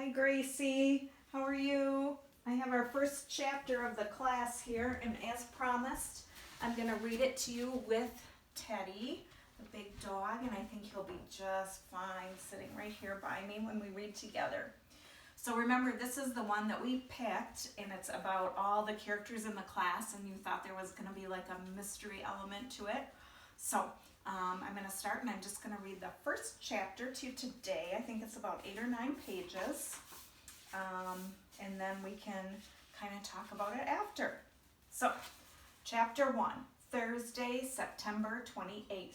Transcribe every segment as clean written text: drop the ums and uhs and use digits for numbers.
Hi Gracie, how are you? I have our first chapter of the class here, and as promised, I'm going to read it to you with Teddy, the big dog, and I think he'll be just fine sitting right here by me when we read together. So remember, this is the one that we picked, and it's about all the characters in the class, and you thought there was going to be like a mystery element to it. So I'm going to start, and I'm just going to read the first chapter to you today. I think it's about 8 or 9 pages, and then we can kind of talk about it after. So, chapter 1, Thursday, September 28th.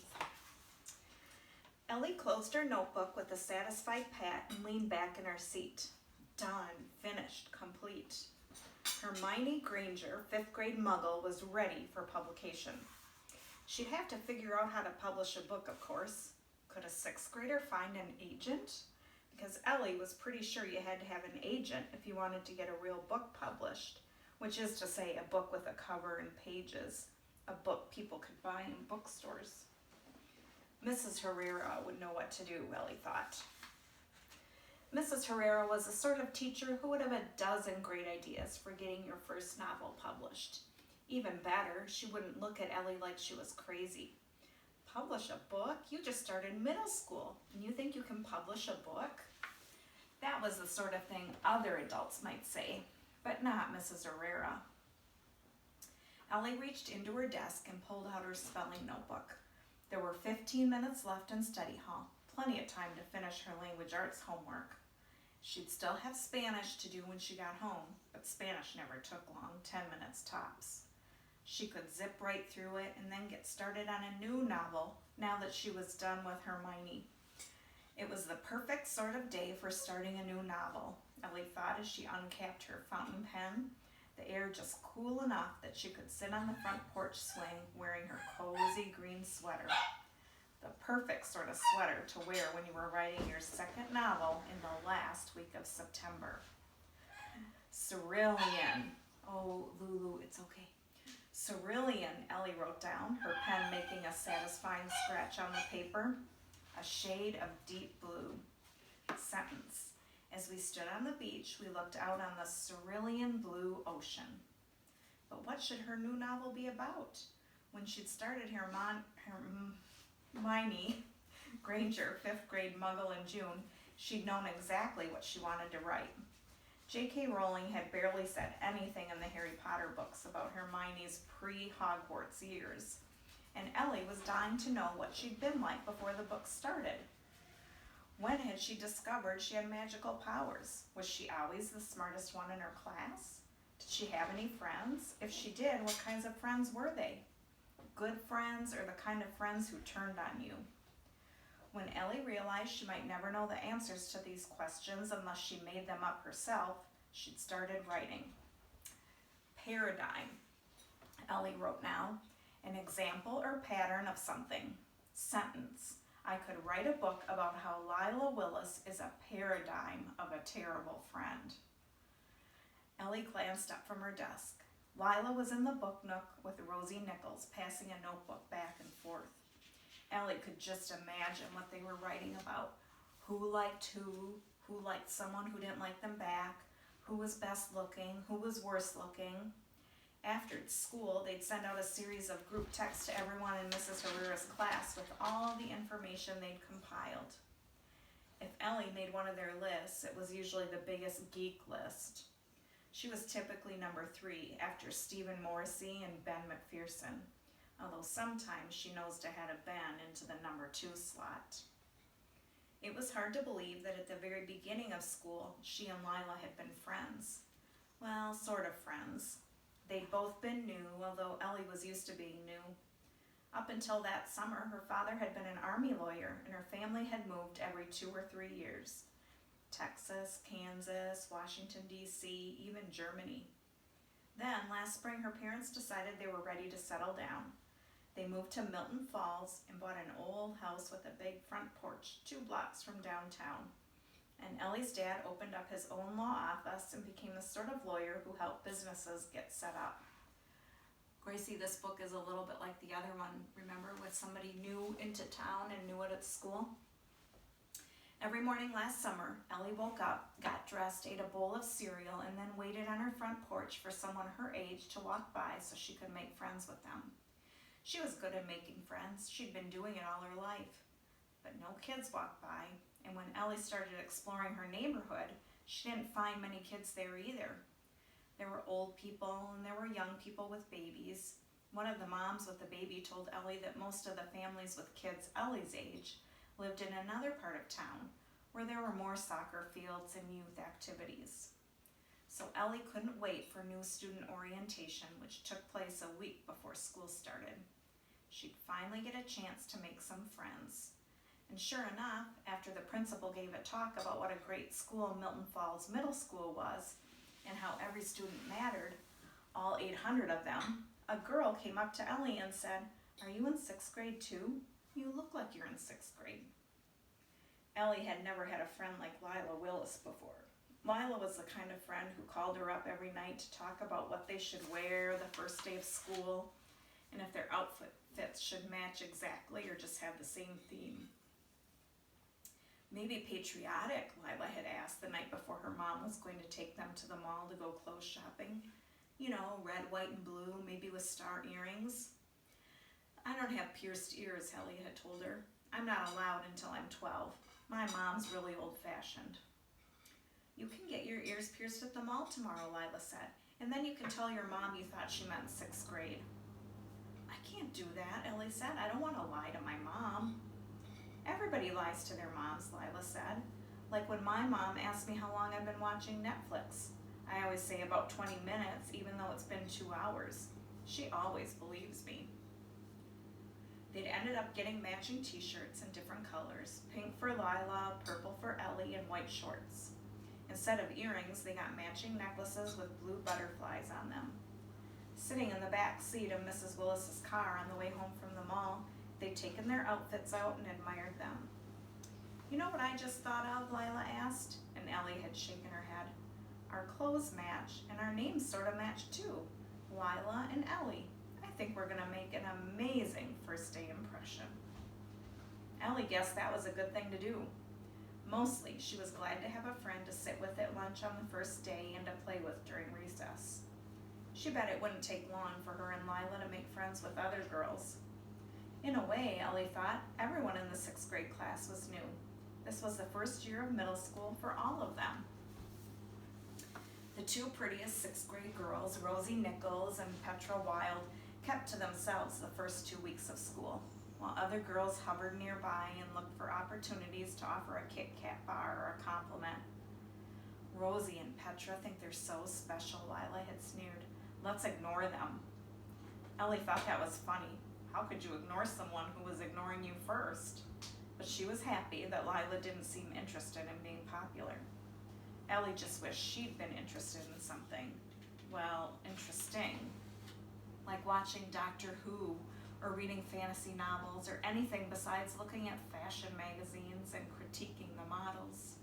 Ellie closed her notebook with a satisfied pat and leaned back in her seat. Done, finished, complete. Hermione Granger, 5th grade muggle, was ready for publication. She'd have to figure out how to publish a book, of course. Could a 6th grader find an agent? Because Ellie was pretty sure you had to have an agent if you wanted to get a real book published, which is to say a book with a cover and pages, a book people could buy in bookstores. Mrs. Herrera would know what to do, Ellie thought. Mrs. Herrera was the sort of teacher who would have a dozen great ideas for getting your first novel published. Even better, she wouldn't look at Ellie like she was crazy. Publish a book? You just started middle school, and you think you can publish a book? That was the sort of thing other adults might say, but not Mrs. Herrera. Ellie reached into her desk and pulled out her spelling notebook. There were 15 minutes left in study hall, plenty of time to finish her language arts homework. She'd still have Spanish to do when she got home, but Spanish never took long, 10 minutes tops. She could zip right through it and then get started on a new novel now that she was done with Hermione. It was the perfect sort of day for starting a new novel, Ellie thought as she uncapped her fountain pen, the air just cool enough that she could sit on the front porch swing wearing her cozy green sweater. The perfect sort of sweater to wear when you were writing your second novel in the last week of September. Cerulean. Oh, Lulu, it's okay. Cerulean, Ellie wrote down, her pen making a satisfying scratch on the paper. A shade of deep blue. Sentence. As we stood on the beach, we looked out on the cerulean blue ocean. But what should her new novel be about? When she'd started Hermione Granger, 5th grade muggle in June, she'd known exactly what she wanted to write. J.K. Rowling had barely said anything in the Harry Potter books about Hermione's pre-Hogwarts years, and Ellie was dying to know what she'd been like before the book started. When had she discovered she had magical powers? Was she always the smartest one in her class? Did she have any friends? If she did, what kinds of friends were they? Good friends, or the kind of friends who turned on you? When Ellie realized she might never know the answers to these questions unless she made them up herself, she'd started writing. Paradigm, Ellie wrote now, an example or pattern of something. Sentence, I could write a book about how Lila Willis is a paradigm of a terrible friend. Ellie glanced up from her desk. Lila was in the book nook with Rosie Nichols, passing a notebook back and forth. Ellie could just imagine what they were writing about. Who liked who liked someone who didn't like them back, who was best looking, who was worse looking. After school, they'd send out a series of group texts to everyone in Mrs. Herrera's class with all the information they'd compiled. If Ellie made one of their lists, it was usually the biggest geek list. She was typically number 3 after Stephen Morrissey and Ben McPherson, although sometimes she nosed ahead of Ben into the number 2 slot. It was hard to believe that at the very beginning of school, she and Lila had been friends. Well, sort of friends. They'd both been new, although Ellie was used to being new. Up until that summer, her father had been an army lawyer, and her family had moved every 2 or 3 years. Texas, Kansas, Washington, D.C., even Germany. Then, last spring, her parents decided they were ready to settle down. They moved to Milton Falls and bought an old house with a big front porch 2 blocks from downtown. And Ellie's dad opened up his own law office and became the sort of lawyer who helped businesses get set up. Gracie, this book is a little bit like the other one, remember, with somebody new into town and new at its school? Every morning last summer, Ellie woke up, got dressed, ate a bowl of cereal, and then waited on her front porch for someone her age to walk by so she could make friends with them. She was good at making friends. She'd been doing it all her life. But no kids walked by, and when Ellie started exploring her neighborhood, she didn't find many kids there either. There were old people and there were young people with babies. One of the moms with the baby told Ellie that most of the families with kids Ellie's age lived in another part of town where there were more soccer fields and youth activities. So Ellie couldn't wait for new student orientation, which took place a week before school started. She'd finally get a chance to make some friends. And sure enough, after the principal gave a talk about what a great school Milton Falls Middle School was and how every student mattered, all 800 of them, a girl came up to Ellie and said, "Are you in 6th grade too? You look like you're in 6th grade." Ellie had never had a friend like Lila Willis before. Lila was the kind of friend who called her up every night to talk about what they should wear the first day of school and if their outfits should match exactly or just have the same theme. Maybe patriotic, Lila had asked the night before her mom was going to take them to the mall to go clothes shopping. You know, red, white, and blue, maybe with star earrings. "I don't have pierced ears," Ellie had told her. "I'm not allowed until I'm 12. My mom's really old-fashioned." "You can get your ears pierced at the mall tomorrow," Lila said, "and then you can tell your mom you thought she meant 6th grade. "I can't do that," Ellie said. "I don't want to lie to my mom." "Everybody lies to their moms," Lila said. "Like when my mom asked me how long I've been watching Netflix. I always say about 20 minutes, even though it's been 2 hours. She always believes me." They'd ended up getting matching t-shirts in different colors, pink for Lila, purple for Ellie, and white shorts. Instead of earrings, they got matching necklaces with blue butterflies on them. Sitting in the back seat of Mrs. Willis's car on the way home from the mall, they'd taken their outfits out and admired them. "You know what I just thought of?" Lila asked, and Ellie had shaken her head. "Our clothes match, and our names sort of match too. Lila and Ellie. I think we're going to make an amazing first day impression." Ellie guessed that was a good thing to do. Mostly, she was glad to have a friend to sit with at lunch on the first day and to play with during recess. She bet it wouldn't take long for her and Lila to make friends with other girls. In a way, Ellie thought, everyone in the 6th grade class was new. This was the first year of middle school for all of them. The two prettiest 6th grade girls, Rosie Nichols and Petra Wild, kept to themselves the first 2 weeks of school, while other girls hovered nearby and looked for opportunities to offer a Kit Kat bar or a compliment. "Rosie and Petra think they're so special," Lila had sneered. "Let's ignore them." Ellie thought that was funny. How could you ignore someone who was ignoring you first? But she was happy that Lila didn't seem interested in being popular. Ellie just wished she'd been interested in something, well, interesting, like watching Doctor Who or reading fantasy novels or anything besides looking at fashion magazines and critiquing the models.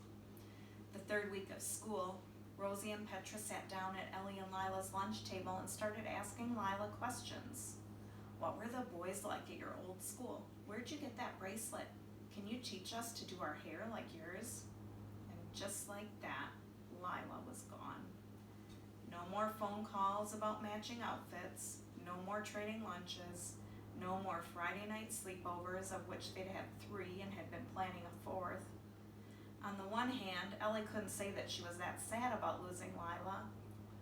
The 3rd week of school, Rosie and Petra sat down at Ellie and Lila's lunch table and started asking Lila questions. "What were the boys like at your old school? Where'd you get that bracelet? Can you teach us to do our hair like yours?" And just like that, Lila was gone. No more phone calls about matching outfits, no more trading lunches, no more Friday night sleepovers, of which they'd had 3 and had been planning a 4th. On the one hand, Ellie couldn't say that she was that sad about losing Lila,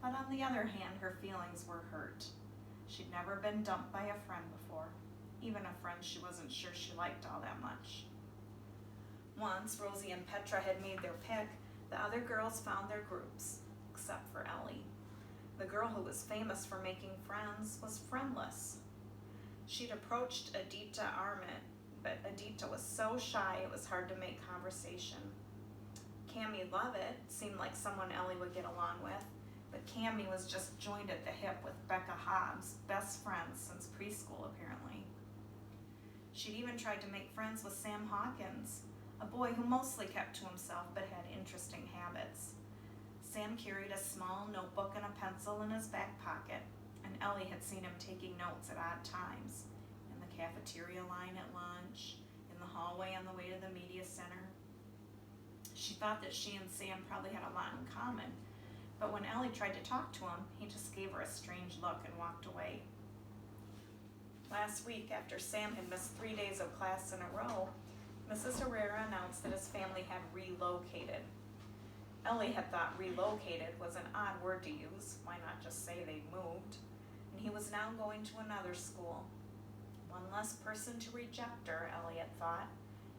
but on the other hand, her feelings were hurt. She'd never been dumped by a friend before, even a friend she wasn't sure she liked all that much. Once Rosie and Petra had made their pick, the other girls found their groups, except for Ellie. The girl who was famous for making friends was friendless. She'd approached Adita Armit, but Adita was so shy it was hard to make conversation. Cammie Lovett seemed like someone Ellie would get along with, but Cammie was just joined at the hip with Becca Hobbs, best friends since preschool apparently. She'd even tried to make friends with Sam Hawkins, a boy who mostly kept to himself but had interesting habits. Sam carried a small notebook and a pencil in his back pocket, and Ellie had seen him taking notes at odd times, in the cafeteria line at lunch, in the hallway on the way to the media center. She thought that she and Sam probably had a lot in common, but when Ellie tried to talk to him, he just gave her a strange look and walked away. Last week, after Sam had missed 3 days of class in a row, Mrs. Herrera announced that his family had relocated. Ellie had thought relocated was an odd word to use, why not just say they'd moved, and he was now going to another school. One less person to reject her, Elliot thought,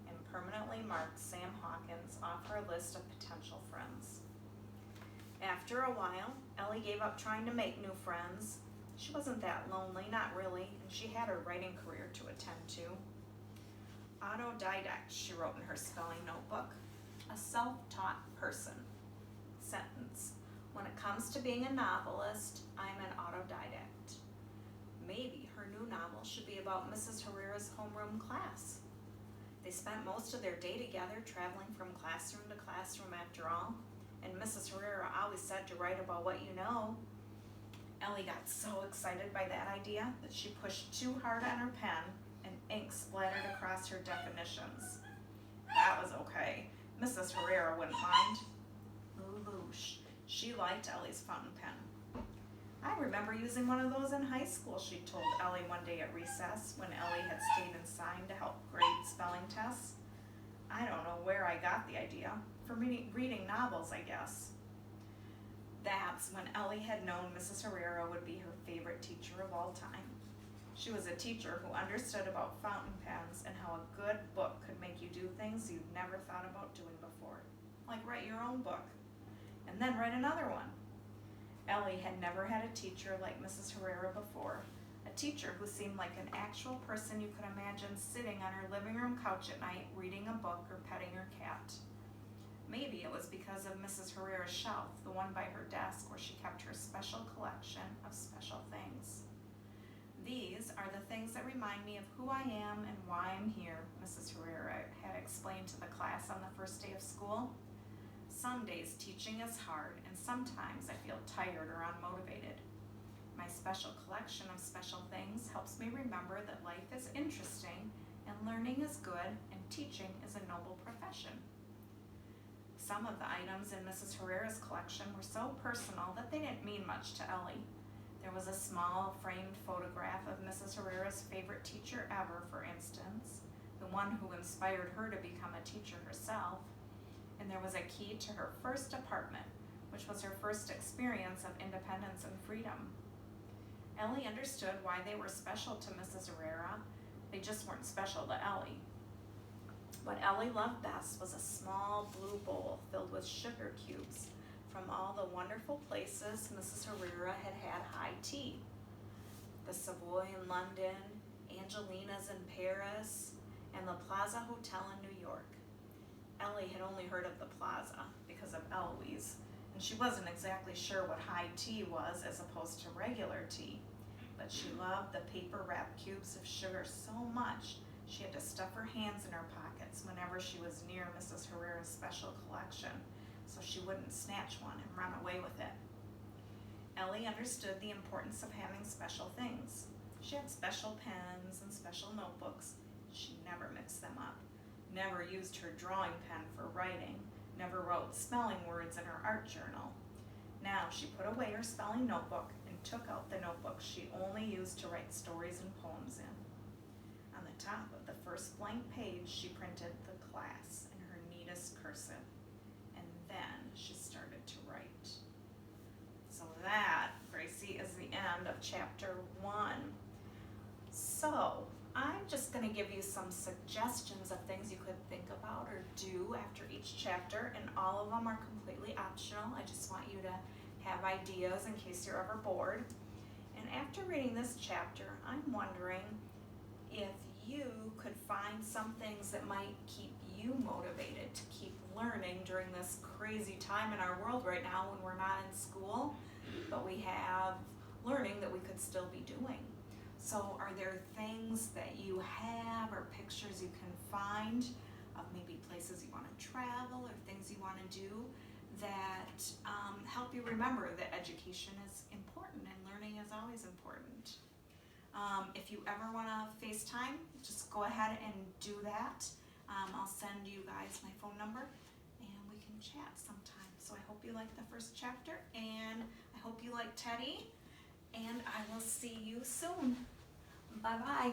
and permanently marked Sam Hawkins off her list of potential friends. After a while, Ellie gave up trying to make new friends. She wasn't that lonely, not really, and she had her writing career to attend to. Autodidact, she wrote in her spelling notebook. A self-taught person. Sentence. When it comes to being a novelist, I'm an autodidact. Maybe her new novel should be about Mrs. Herrera's homeroom class. They spent most of their day together, traveling from classroom to classroom after all, and Mrs. Herrera always said to write about what you know. Ellie got so excited by that idea that she pushed too hard on her pen and ink splattered across her definitions. That was okay. Mrs. Herrera wouldn't mind. Loosh. She liked Ellie's fountain pen. I remember using one of those in high school, she told Ellie one day at recess when Ellie had stayed inside to help grade spelling tests. I don't know where I got the idea. From reading novels, I guess. That's when Ellie had known Mrs. Herrera would be her favorite teacher of all time. She was a teacher who understood about fountain pens and how a good book could make you do things you'd never thought about doing before, like write your own book, and then write another one. Ellie had never had a teacher like Mrs. Herrera before, a teacher who seemed like an actual person you could imagine sitting on her living room couch at night reading a book or petting her cat. Maybe it was because of Mrs. Herrera's shelf, the one by her desk where she kept her special collection of special things. These are the things that remind me of who I am and why I'm here, Mrs. Herrera had explained to the class on the first day of school. Some days teaching is hard, and sometimes I feel tired or unmotivated. My special collection of special things helps me remember that life is interesting, and learning is good, and teaching is a noble profession. Some of the items in Mrs. Herrera's collection were so personal that they didn't mean much to Ellie. There was a small framed photograph of Mrs. Herrera's favorite teacher ever, for instance, the one who inspired her to become a teacher herself, and there was a key to her first apartment, which was her first experience of independence and freedom. Ellie understood why they were special to Mrs. Herrera. They just weren't special to Ellie. What Ellie loved best was a small blue bowl filled with sugar cubes from all the wonderful places Mrs. Herrera had had high tea. The Savoy in London, Angelina's in Paris, and the Plaza Hotel in New York. Ellie had only heard of the Plaza because of Eloise, and she wasn't exactly sure what high tea was as opposed to regular tea, but she loved the paper-wrapped cubes of sugar so much she had to stuff her hands in her pockets whenever she was near Mrs. Herrera's special collection, so she wouldn't snatch one and run away with it. Ellie understood the importance of having special things. She had special pens and special notebooks. She never mixed them up, never used her drawing pen for writing, never wrote spelling words in her art journal. Now she put away her spelling notebook and took out the notebook she only used to write stories and poems in. On the top of the first blank page, she printed the class in her neatest cursive, and then she started to write. So that, Gracie, is the end of chapter 1. So, I'm just going to give you some suggestions of things you could think about or do after each chapter, and all of them are completely optional. I just want you to have ideas in case you're ever bored. And after reading this chapter, I'm wondering if you could find some things that might keep you motivated to keep learning during this crazy time in our world right now when we're not in school, but we have learning that we could still be doing. So are there things that you have or pictures you can find of maybe places you want to travel or things you want to do that help you remember that education is important and learning is always important? If you ever want to FaceTime, just go ahead and do that. I'll send you guys my phone number and we can chat sometime. So I hope you like the first chapter, and I hope you like Teddy, and I will see you soon. Bye-bye.